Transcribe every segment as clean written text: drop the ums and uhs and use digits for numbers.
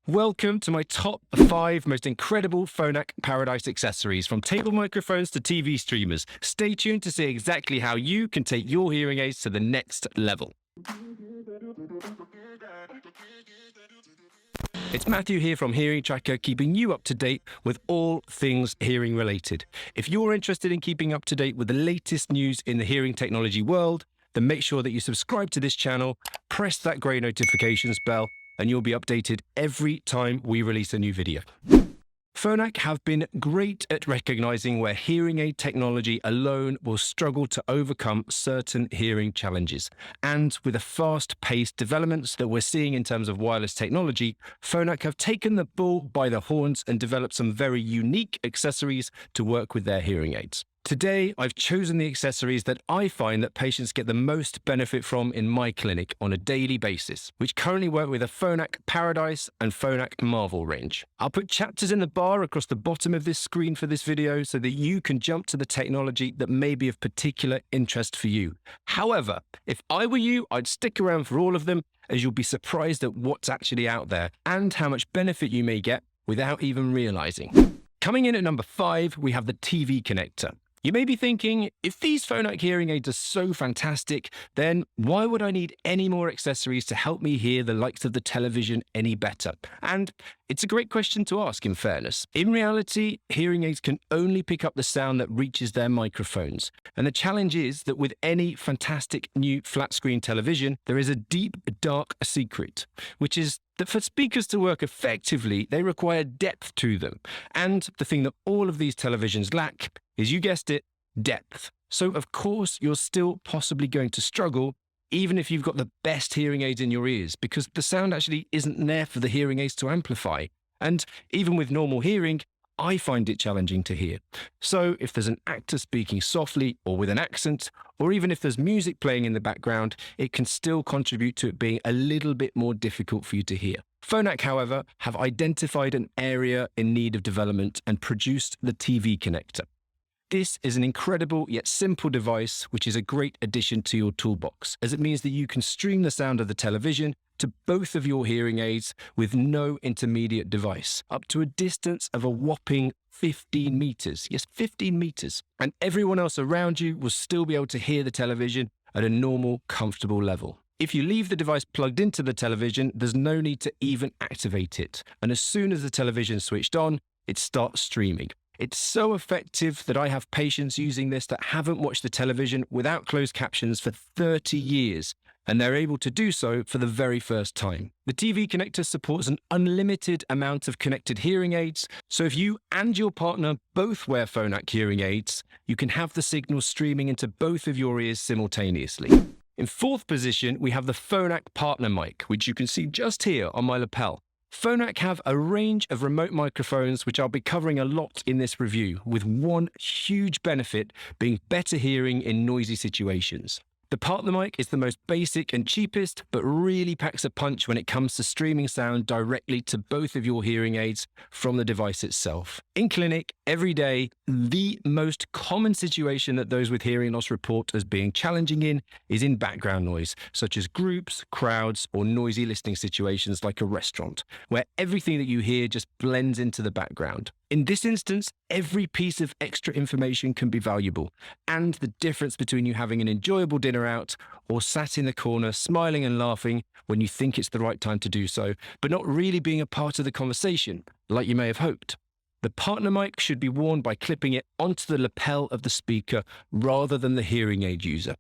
Welcome to my top 5 most incredible Phonak Paradise accessories, from table microphones to TV streamers. Stay tuned to see exactly how you can take your hearing aids to the next level. It's Matthew here from Hearing Tracker, keeping you up to date with all things hearing related. If you're interested in keeping up to date with the latest news in the hearing technology world, then make sure that you subscribe to this channel, press that grey notifications bell, and you'll be updated every time we release a new video. Phonak have been great at recognizing where hearing aid technology alone will struggle to overcome certain hearing challenges. And with the fast-paced developments that we're seeing in terms of wireless technology, Phonak have taken the bull by the horns and developed some very unique accessories to work with their hearing aids. Today, I've chosen the accessories that I find that patients get the most benefit from in my clinic on a daily basis, which currently work with a Phonak Paradise and Phonak Marvel range. I'll put chapters in the bar across the bottom of this screen for this video so that you can jump to the technology that may be of particular interest for you. However, if I were you, I'd stick around for all of them, as you'll be surprised at what's actually out there and how much benefit you may get without even realizing. Coming in at number 5, we have the TV connector. You may be thinking, if these Phonak hearing aids are so fantastic, then why would I need any more accessories to help me hear the likes of the television any better? And it's a great question to ask, in fairness. In reality, hearing aids can only pick up the sound that reaches their microphones. And the challenge is that with any fantastic new flat-screen television, there is a deep, dark secret, which is that for speakers to work effectively, they require depth to them. And the thing that all of these televisions lack is, you guessed it, depth. So of course, you're still possibly going to struggle, even if you've got the best hearing aids in your ears, because the sound actually isn't there for the hearing aids to amplify. And even with normal hearing, I find it challenging to hear. So if there's an actor speaking softly or with an accent, or even if there's music playing in the background, it can still contribute to it being a little bit more difficult for you to hear. Phonak, however, have identified an area in need of development and produced the TV connector. This is an incredible yet simple device, which is a great addition to your toolbox, as it means that you can stream the sound of the television to both of your hearing aids with no intermediate device, up to a distance of a whopping 15 meters. Yes, 15 meters. And everyone else around you will still be able to hear the television at a normal, comfortable level. If you leave the device plugged into the television, there's no need to even activate it. And as soon as the television is switched on, it starts streaming. It's so effective that I have patients using this that haven't watched the television without closed captions for 30 years, and they're able to do so for the very first time. The TV connector supports an unlimited amount of connected hearing aids, so if you and your partner both wear Phonak hearing aids, you can have the signal streaming into both of your ears simultaneously. In 4th position, we have the Phonak partner mic, which you can see just here on my lapel. Phonak have a range of remote microphones, which I'll be covering a lot in this review, with one huge benefit being better hearing in noisy situations. The partner mic is the most basic and cheapest, but really packs a punch when it comes to streaming sound directly to both of your hearing aids from the device itself. In clinic, every day, the most common situation that those with hearing loss report as being challenging is in background noise, such as groups, crowds, or noisy listening situations like a restaurant, where everything that you hear just blends into the background. In this instance, every piece of extra information can be valuable, and the difference between you having an enjoyable dinner out or sat in the corner smiling and laughing when you think it's the right time to do so, but not really being a part of the conversation, like you may have hoped. The partner mic should be worn by clipping it onto the lapel of the speaker rather than the hearing aid user.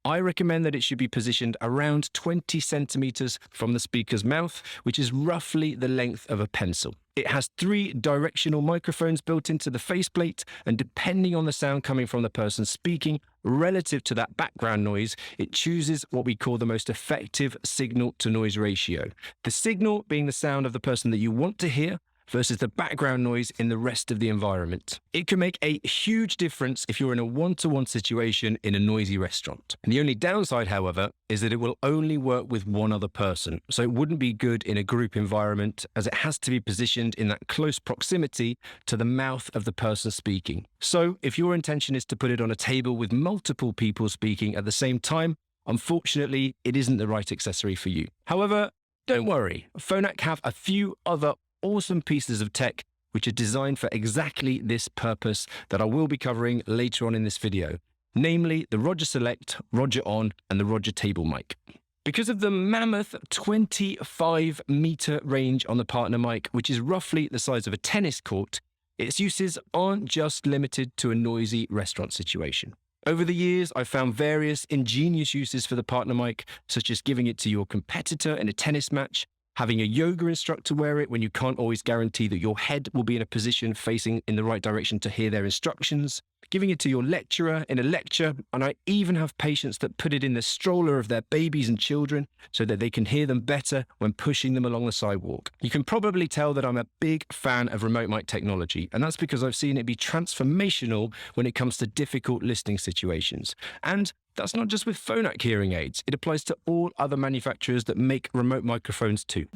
I recommend that it should be positioned around 20 centimeters from the speaker's mouth, which is roughly the length of a pencil. It has 3 directional microphones built into the faceplate, and depending on the sound coming from the person speaking relative to that background noise, it chooses what we call the most effective signal-to-noise ratio. The signal being the sound of the person that you want to hear, versus the background noise in the rest of the environment. It can make a huge difference if you're in a one-to-one situation in a noisy restaurant. And the only downside, however, is that it will only work with one other person. So it wouldn't be good in a group environment, as it has to be positioned in that close proximity to the mouth of the person speaking. So if your intention is to put it on a table with multiple people speaking at the same time, unfortunately, it isn't the right accessory for you. However, Don't worry, Phonak have a few other awesome pieces of tech which are designed for exactly this purpose that I will be covering later on in this video, namely the Roger Select, Roger On, and the Roger Table Mic. Because of the mammoth 25-meter range on the partner mic, which is roughly the size of a tennis court, its uses aren't just limited to a noisy restaurant situation. Over the years, I've found various ingenious uses for the partner mic, such as giving it to your competitor in a tennis match, having a yoga instructor wear it when you can't always guarantee that your head will be in a position facing in the right direction to hear their instructions, giving it to your lecturer in a lecture, and I even have patients that put it in the stroller of their babies and children so that they can hear them better when pushing them along the sidewalk. You can probably tell that I'm a big fan of remote mic technology, and that's because I've seen it be transformational when it comes to difficult listening situations. And that's not just with Phonak hearing aids. It applies to all other manufacturers that make remote microphones too.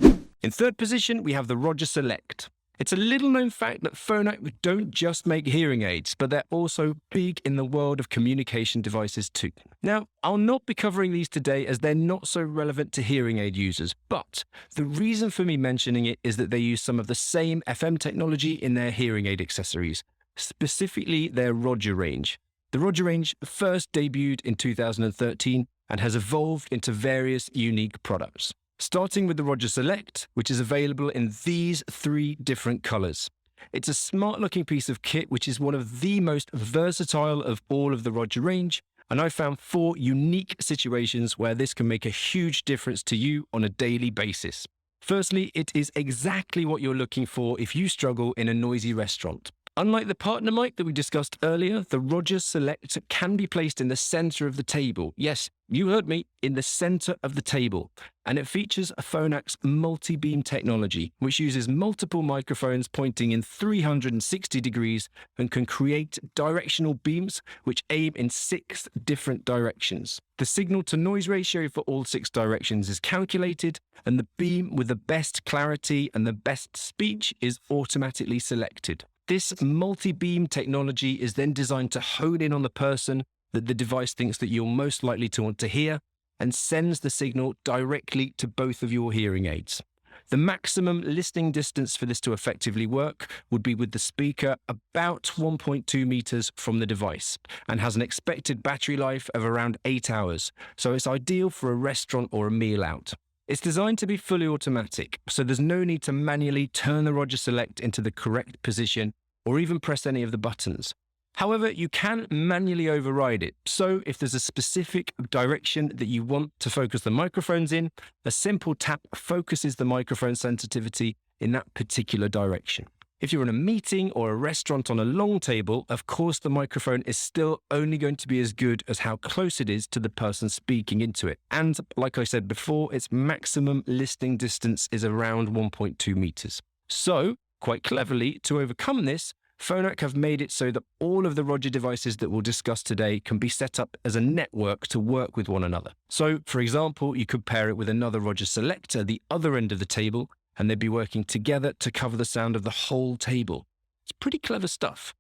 In third position, we have the Roger Select. It's a little known fact that Phonak don't just make hearing aids, but they're also big in the world of communication devices too. Now, I'll not be covering these today as they're not so relevant to hearing aid users, but the reason for me mentioning it is that they use some of the same FM technology in their hearing aid accessories, specifically their Roger range. The Roger range first debuted in 2013 and has evolved into various unique products. Starting with the Roger Select, which is available in these 3 different colors. It's a smart-looking piece of kit, which is one of the most versatile of all of the Roger range, and I found 4 unique situations where this can make a huge difference to you on a daily basis. Firstly, it is exactly what you're looking for if you struggle in a noisy restaurant. Unlike the partner mic that we discussed earlier, the Roger Select can be placed in the center of the table. Yes, you heard me, in the center of the table. And it features Phonak's multi-beam technology, which uses multiple microphones pointing in 360 degrees and can create directional beams which aim in 6 different directions. The signal-to-noise ratio for all 6 directions is calculated, and the beam with the best clarity and the best speech is automatically selected. This multi-beam technology is then designed to hone in on the person that the device thinks that you're most likely to want to hear and sends the signal directly to both of your hearing aids. The maximum listening distance for this to effectively work would be with the speaker about 1.2 meters from the device and has an expected battery life of around 8 hours, so it's ideal for a restaurant or a meal out. It's designed to be fully automatic, so there's no need to manually turn the Roger Select into the correct position or even press any of the buttons. However, you can manually override it, so if there's a specific direction that you want to focus the microphones in, a simple tap focuses the microphone sensitivity in that particular direction. If you're in a meeting or a restaurant on a long table, of course the microphone is still only going to be as good as how close it is to the person speaking into it. And like I said before, its maximum listening distance is around 1.2 meters. So, quite cleverly, to overcome this, Phonak have made it so that all of the Roger devices that we'll discuss today can be set up as a network to work with one another. So, for example, you could pair it with another Roger Select at the other end of the table, and they'd be working together to cover the sound of the whole table. It's pretty clever stuff.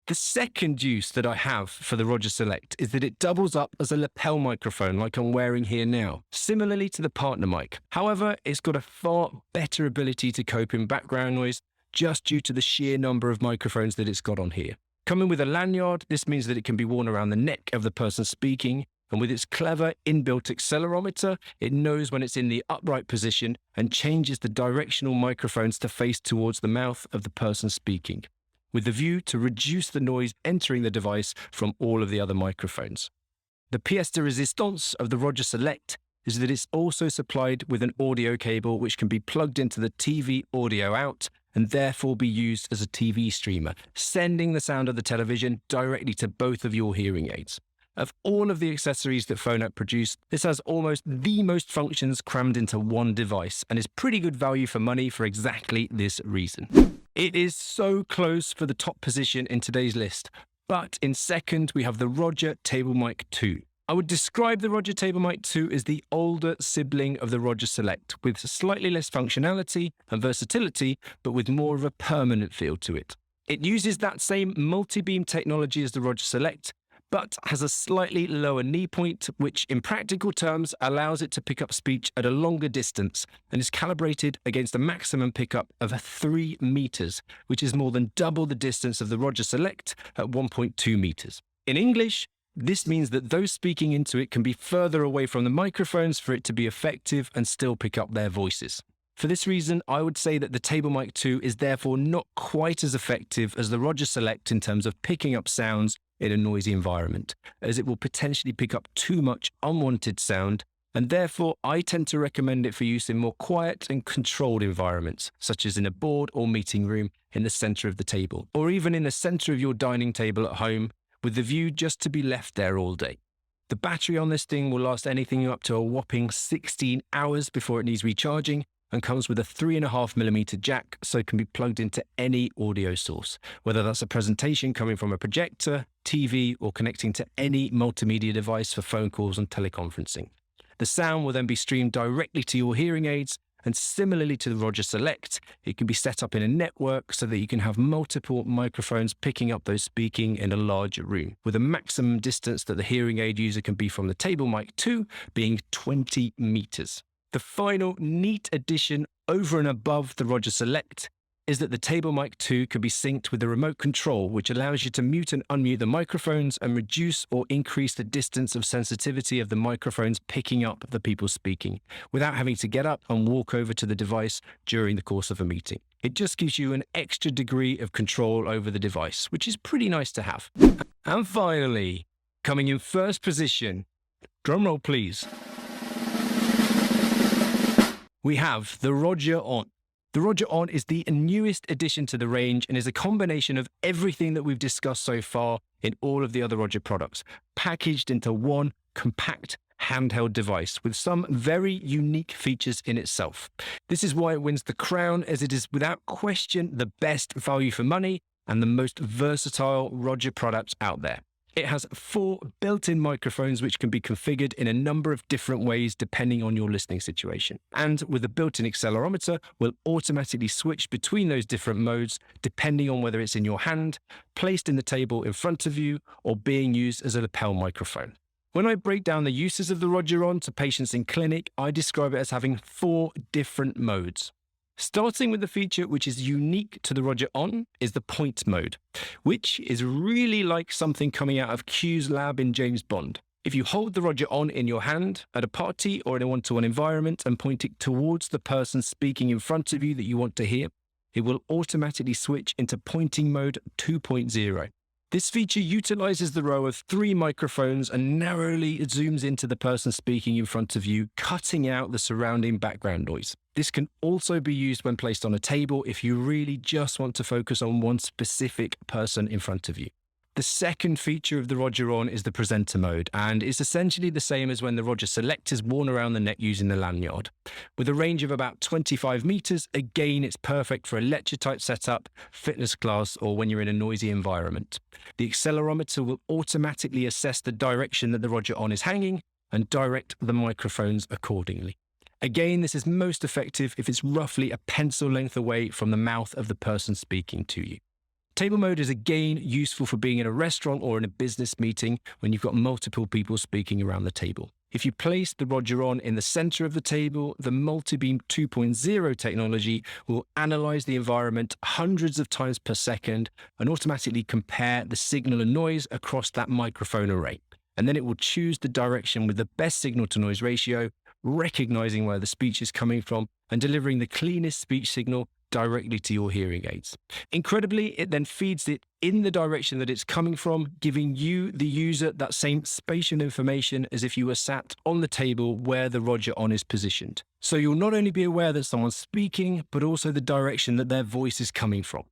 The second use that I have for the Roger Select is that it doubles up as a lapel microphone like I'm wearing here now, similarly to the partner mic. However, it's got a far better ability to cope in background noise just due to the sheer number of microphones that it's got on here. Coming with a lanyard, this means that it can be worn around the neck of the person speaking, and with its clever inbuilt accelerometer, it knows when it's in the upright position and changes the directional microphones to face towards the mouth of the person speaking, with the view to reduce the noise entering the device from all of the other microphones. The pièce de résistance of the Roger Select is that it's also supplied with an audio cable which can be plugged into the TV audio out and therefore be used as a TV streamer, sending the sound of the television directly to both of your hearing aids. Of all of the accessories that Phonak produce, this has almost the most functions crammed into one device and is pretty good value for money for exactly this reason. It is so close for the top position in today's list, but in second we have the Roger Table Mic 2. I would describe the Roger Table Mic 2 as the older sibling of the Roger Select, with slightly less functionality and versatility, but with more of a permanent feel to it. It uses that same multi-beam technology as the Roger Select, but has a slightly lower knee point, which in practical terms allows it to pick up speech at a longer distance and is calibrated against a maximum pickup of 3 meters, which is more than double the distance of the Roger Select at 1.2 meters. In English, this means that those speaking into it can be further away from the microphones for it to be effective and still pick up their voices. For this reason, I would say that the Table Mic 2 is therefore not quite as effective as the Roger Select in terms of picking up sounds in a noisy environment, as it will potentially pick up too much unwanted sound, and therefore I tend to recommend it for use in more quiet and controlled environments, such as in a board or meeting room in the center of the table, or even in the center of your dining table at home, with the view just to be left there all day. The battery on this thing will last anything up to a whopping 16 hours before it needs recharging, and comes with a 3.5mm jack, so it can be plugged into any audio source, whether that's a presentation coming from a projector, TV, or connecting to any multimedia device for phone calls and teleconferencing. The sound will then be streamed directly to your hearing aids, and similarly to the Roger Select, it can be set up in a network so that you can have multiple microphones picking up those speaking in a larger room, with a maximum distance that the hearing aid user can be from the Table Mic 2 being 20 meters. The final neat addition over and above the Roger Select is that the Table Mic 2 can be synced with a remote control, which allows you to mute and unmute the microphones and reduce or increase the distance of sensitivity of the microphones picking up the people speaking, without having to get up and walk over to the device during the course of a meeting. It just gives you an extra degree of control over the device, which is pretty nice to have. And finally, coming in first position, drumroll please, we have the Roger On. The Roger On is the newest addition to the range and is a combination of everything that we've discussed so far in all of the other Roger products, packaged into one compact handheld device with some very unique features in itself. This is why it wins the crown, as it is without question the best value for money and the most versatile Roger product out there. It has 4 built-in microphones which can be configured in a number of different ways depending on your listening situation. And with a built-in accelerometer, will automatically switch between those different modes depending on whether it's in your hand, placed in the table in front of you, or being used as a lapel microphone. When I break down the uses of the Roger On to patients in clinic, I describe it as having 4 different modes. Starting with the feature which is unique to the Roger On is the point mode, which is really like something coming out of Q's lab in James Bond. If you hold the Roger On in your hand at a party or in a one-to-one environment and point it towards the person speaking in front of you that you want to hear, it will automatically switch into pointing mode 2.0. This feature utilizes the row of 3 microphones and narrowly zooms into the person speaking in front of you, cutting out the surrounding background noise. This can also be used when placed on a table if you really just want to focus on one specific person in front of you. The second feature of the Roger On is the presenter mode, and is essentially the same as when the Roger Select is worn around the neck using the lanyard. With a range of about 25 meters, again, it's perfect for a lecture type setup, fitness class, or when you're in a noisy environment. The accelerometer will automatically assess the direction that the Roger On is hanging and direct the microphones accordingly. Again, this is most effective if it's roughly a pencil length away from the mouth of the person speaking to you. Table mode is again useful for being in a restaurant or in a business meeting when you've got multiple people speaking around the table. If you place the Roger On in the center of the table, the Multibeam 2.0 technology will analyze the environment hundreds of times per second and automatically compare the signal and noise across that microphone array. And then it will choose the direction with the best signal to noise ratio, recognizing where the speech is coming from and delivering the cleanest speech signal directly to your hearing aids. Incredibly, it then feeds it in the direction that it's coming from, giving you, the user, that same spatial information as if you were sat on the table where the Roger On is positioned. So you'll not only be aware that someone's speaking, but also the direction that their voice is coming from.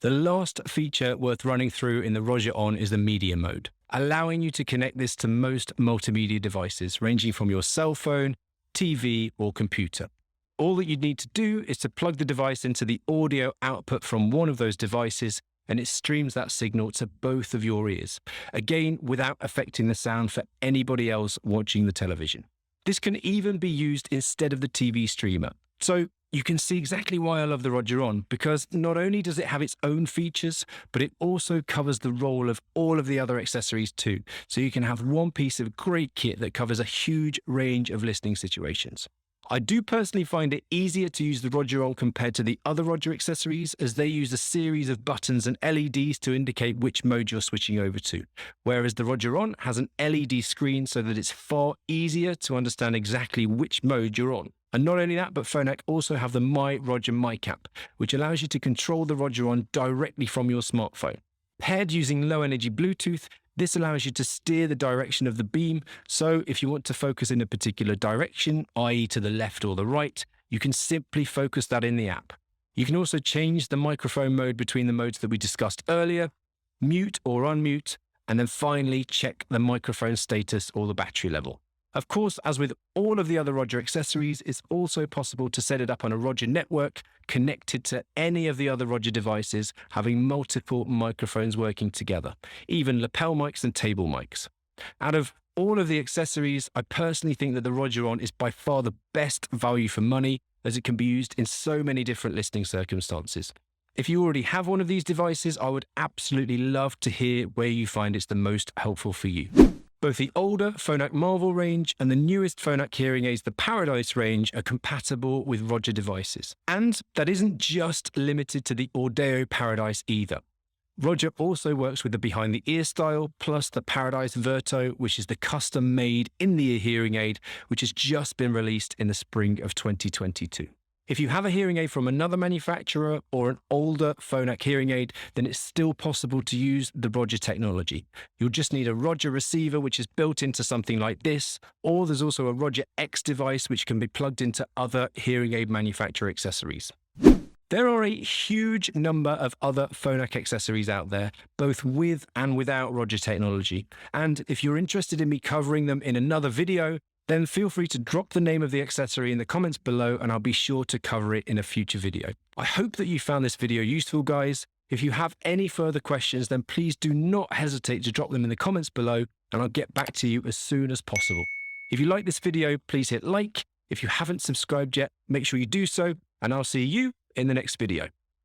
The last feature worth running through in the Roger On is the media mode, allowing you to connect this to most multimedia devices, ranging from your cell phone, TV, or computer. All that you'd need to do is to plug the device into the audio output from one of those devices, and it streams that signal to both of your ears, again without affecting the sound for anybody else watching the television. This can even be used instead of the TV streamer. So You can see exactly why I love the Roger-On, because not only does it have its own features, but it also covers the role of all of the other accessories too. So you can have one piece of great kit that covers a huge range of listening situations. I do personally find it easier to use the Roger-On compared to the other Roger accessories, as they use a series of buttons and LEDs to indicate which mode you're switching over to, whereas the Roger-On has an LED screen so that it's far easier to understand exactly which mode you're on. And not only that, but Phonak also have the myRogerMic app, which allows you to control the Roger-On directly from your smartphone. Paired using low-energy Bluetooth, this allows you to steer the direction of the beam, so if you want to focus in a particular direction, i.e. to the left or the right, you can simply focus that in the app. You can also change the microphone mode between the modes that we discussed earlier, mute or unmute, and then finally check the microphone status or the battery level. Of course, as with all of the other Roger accessories, it's also possible to set it up on a Roger network connected to any of the other Roger devices, having multiple microphones working together, even lapel mics and table mics. Out of all of the accessories, I personally think that the Roger-On is by far the best value for money, as it can be used in so many different listening circumstances. If you already have one of these devices, I would absolutely love to hear where you find it's the most helpful for you. Both the older Phonak Marvel range and the newest Phonak hearing aids, the Paradise range, are compatible with Roger devices. And that isn't just limited to the Audio Paradise either. Roger also works with the behind-the-ear style, plus the Paradise Verto, which is the custom-made in-the-ear hearing aid, which has just been released in the spring of 2022. If you have a hearing aid from another manufacturer or an older Phonak hearing aid, then it's still possible to use the Roger technology. You'll just need a Roger receiver, which is built into something like this, or there's also a Roger X device, which can be plugged into other hearing aid manufacturer accessories. There are a huge number of other Phonak accessories out there, both with and without Roger technology. And if you're interested in me covering them in another video, then feel free to drop the name of the accessory in the comments below and I'll be sure to cover it in a future video. I hope that you found this video useful, guys. If you have any further questions, then please do not hesitate to drop them in the comments below and I'll get back to you as soon as possible. If you like this video, please hit like. If you haven't subscribed yet, make sure you do so, and I'll see you in the next video.